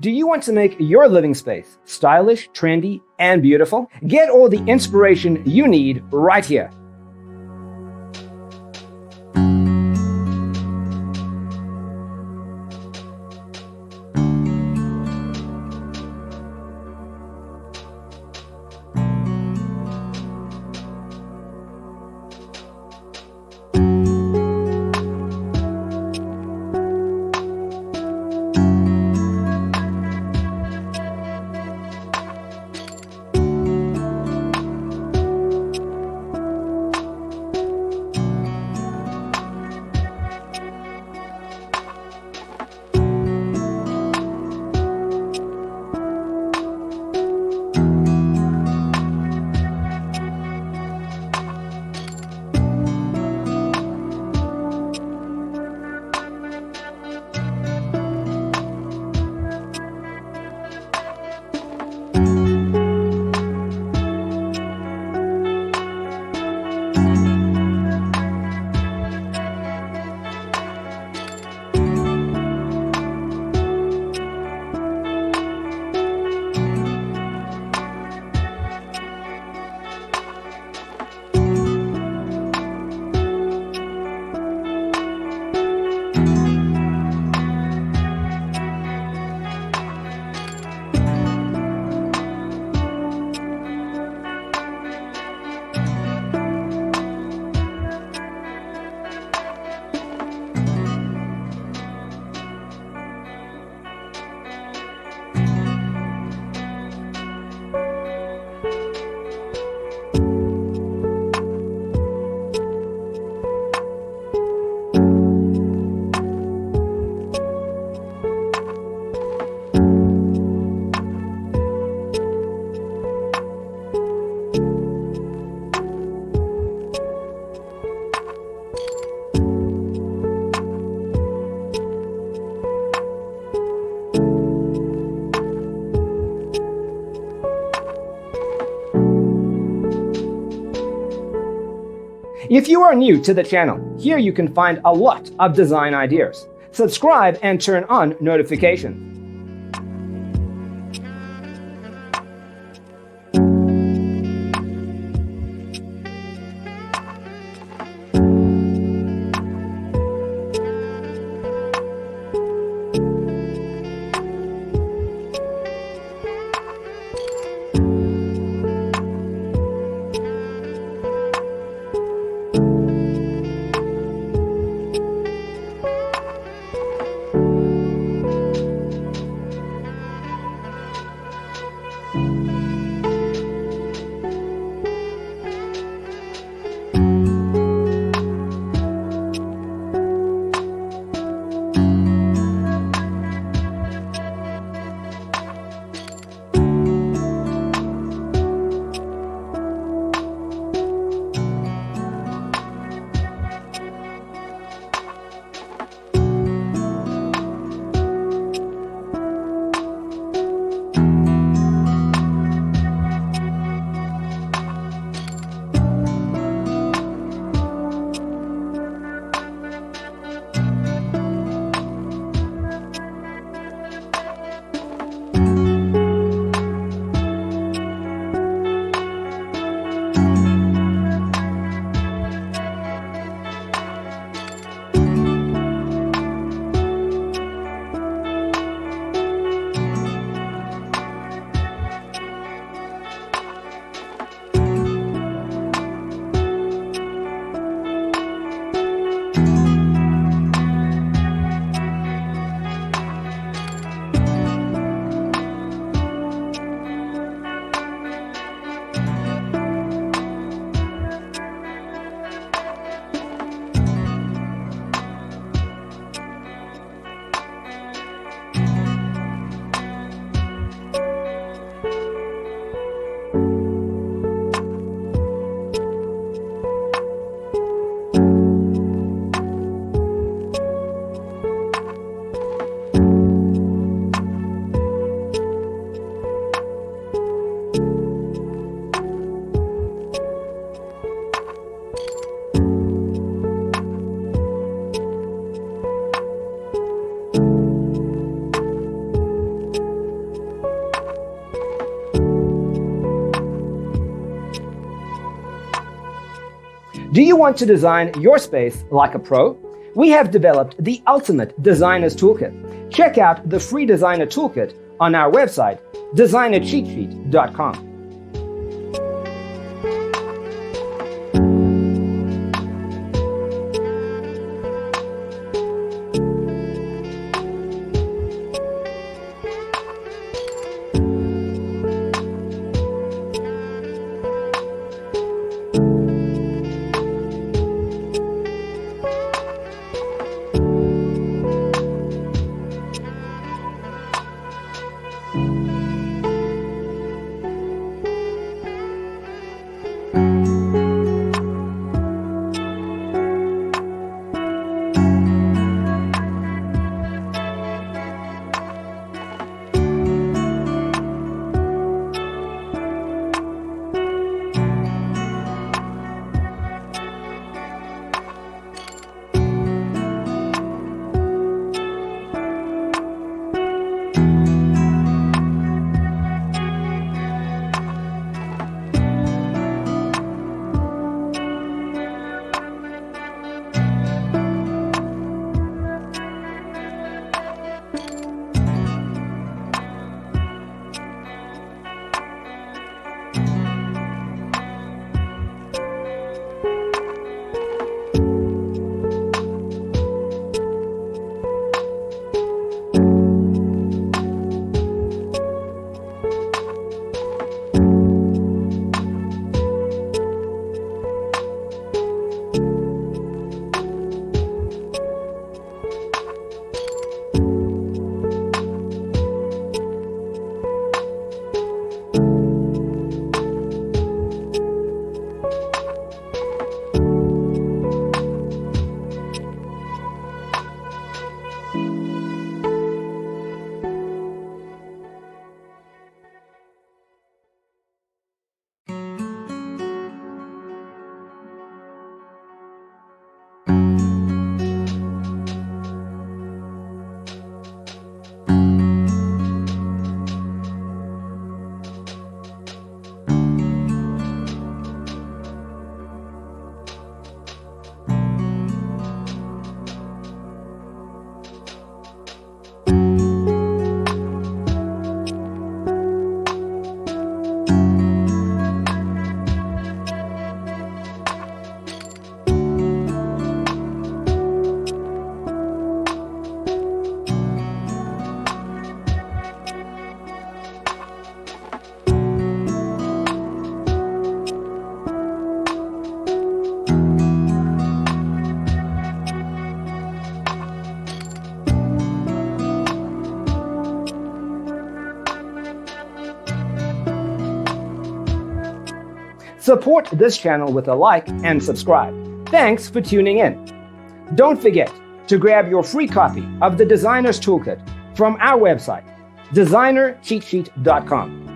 Do you want to make your living space stylish, trendy, and beautiful? Get all the inspiration you need right here. If you are new to the channel, here you can find a lot of design ideas. Subscribe and turn on notifications. Do you want to design your space like a pro? We have developed the ultimate designer's toolkit. Check out the free designer toolkit on our website, designercheatsheet.com. Support this channel with a like and subscribe. Thanks for tuning in. Don't forget to grab your free copy of the Designer's Toolkit from our website, designercheatsheet.com.